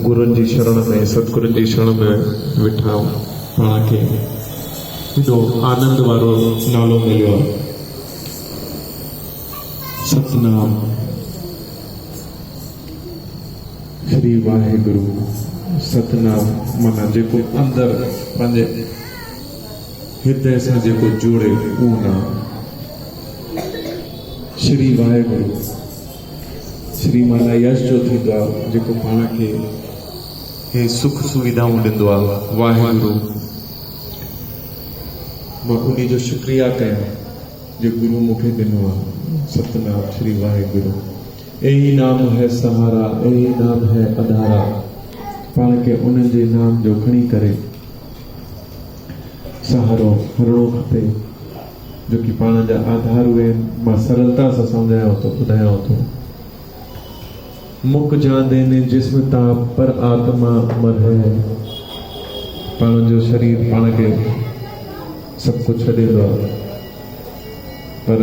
गुरुनि जी शरण में सतगुरुनि जी शरण में वेठा पाण खे एॾो आनंद वारो नालो मिलियो आहे सतनाम श्री वाहेगुरु। सतनाम माना जेको अंदरि पंहिंजे हृदय सां जेको जोड़े उहो नाम श्री वाहेगुरु। श्री माना यश जो थींदो आहे जेको पाण खे हे सुख सुविधाऊं ॾींदो आहे वाहेगुरु। मां उन जो शुक्रिया कयां जो गुरु मूंखे ॾिनो आहे सतनाम श्री वाहेगुरु। यही नाम है सहारा, यही नाम है आधारा। पाण खे उन्हनि जे नाम जो खणी करे सहारो हरणो खपे। जो कि पाण जा आधार हुए मां सरलता सां सम्झायो थो ॿुधायांव थो। मुक जांदे ने जिस्म ता पर आत्मा अमर है। पाण जो शरीर पाण खे सभु कुझु छॾे थो, पर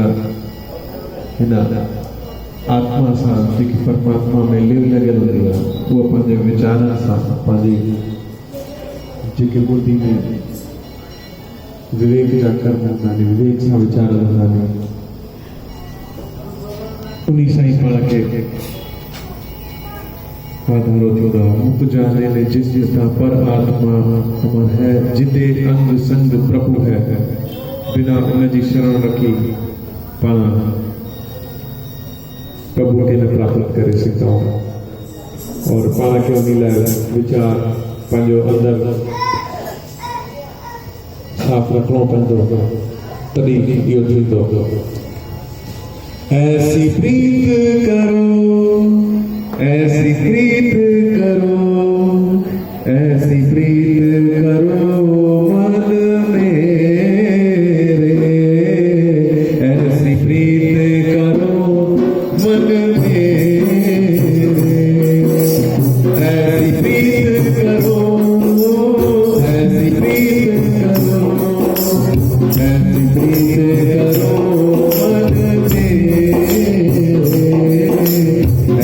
हिन आत्मा सां जेकी परमात्मा में लिव लॻियल हूंदी आहे उहा पंहिंजे वीचारनि सां पंहिंजी जेके ॿुधी में विवेक जा कर्म हूंदा आहिनि, विवेक सां वीचार हूंदा आहिनि, उन सां ई पाण खे वाधारो थींदो आहे। मुक जाने ने जिस्म ता पर आत्मा अमर है, जिते अंग संग प्रभु है। बिना उनजी शरण रखी पाण प्रभु खे न प्राप्त करे सघंदा आहियूं। और पाण खे उन लाइ वीचार पंहिंजो अंदरि साफ़ रखणो पवंदो, तॾहिं इहो थींदो। ऐसी प्रीत करो, ऐसी प्रीत करो, ऐसी प्रीत करो मन मेरे, ऐसी प्रीत करो मन मेरे, ऐसी प्रीत करो, ऐसी प्रीत करो, ऐसी प्रीत करो मन मेरे,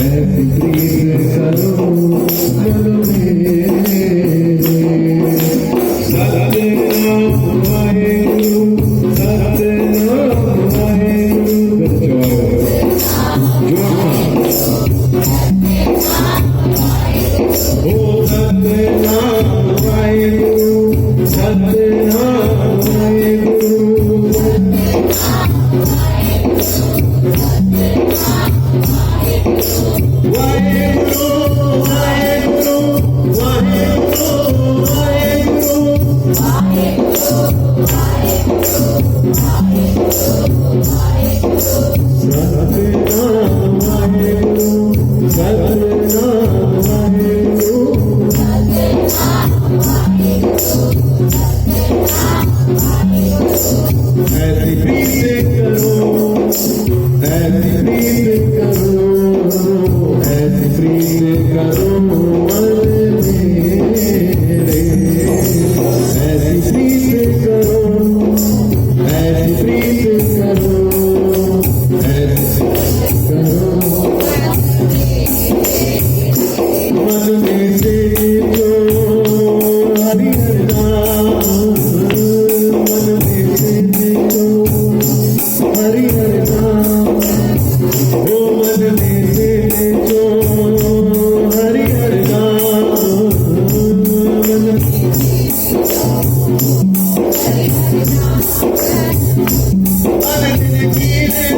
ऐसी प्रीत करो मन मेरे। सतनाम वाहेगुरु, सतनाम वाहेगुरु। ओ सतनाम वाहेगुरु, सतनाम वाहेगुरु। ऐसी प्रीत करो, ऐसी प्रीत करो, ऐसी प्रीत करो मन मेरे, ऐसी प्रीत करो, ऐसी प्रीत करो, ऐसी करो मन में से जो हरि हरि नाम, मन में से जो हरि हरि नाम, ओ मन में से जो हरि हरि नाम, मन मन कीर्तन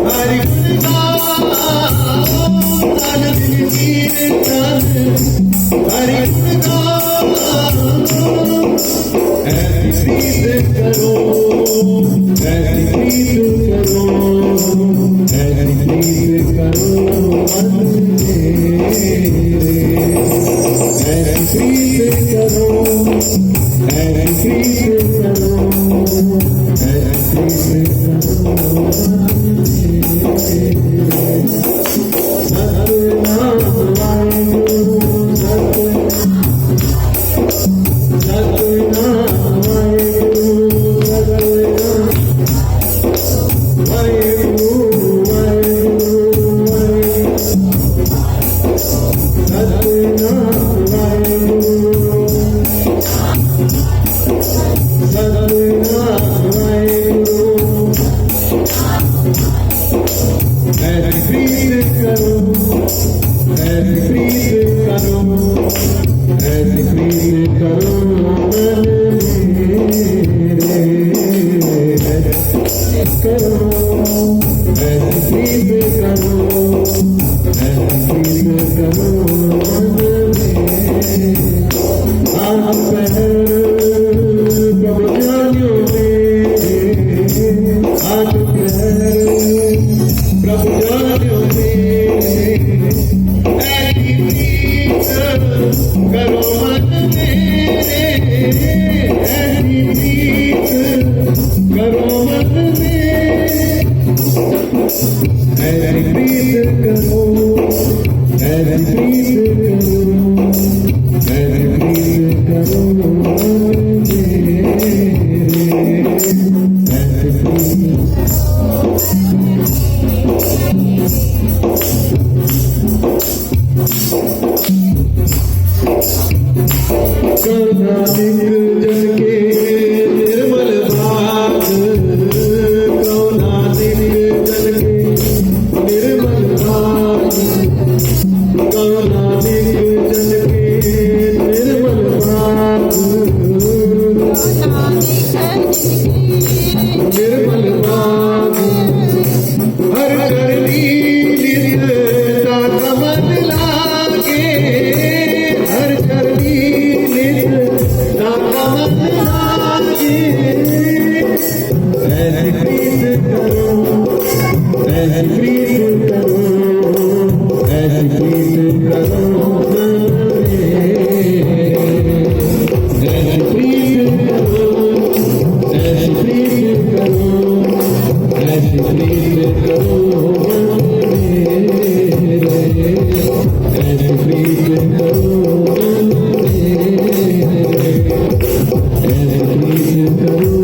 हरि गुण गाओ, मन कीर्तन हरि गुण गाओ। ऐसी प्रीत करो, ऐसी प्रीत करो, ऐसी प्रीत करो मन मेरे, ऐसी प्रीत करो, ऐसी प्रीत करो, ऐसी प्रीत करो मन मेरे। सतनाम वाहेगुरु, सतनाम वाहेगुरु, वाहेगुरु, सतनाम वाहेगुरु, सतनाम वाहेगुरु। ऐसी प्रीत करो, ऐसी प्रीत करो, ऐसी प्रीत करो मन मेरे, करो ऐसी प्रीत करो, ऐसी प्रीत करो मन मेरे। आप प्रभु जानियो मेरे, आप प्रभु जानियो मेरे, ऐसी प्रीत करो मन मेरे, ऐसी प्रीत करो ऐसे प्रीत करुणानिक जन के निर्मल भाग, करुणानिक जन के निर्मल भाग, करुणानिक जन के निर्मल भाग, निर्मल भाग। हर चरणी नित्य दाता मन लागे, हर चरणी नित्य दाता मन लागे। ऐसी प्रीत करो, ऐसी प्रीत करो, ऐसी प्रीत करो ऐसी प्रीत करो, ऐसी प्रीत करो, ऐसी प्रीत करो ऐसी प्रीत करो ऐसी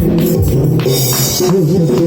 प्रीत करो।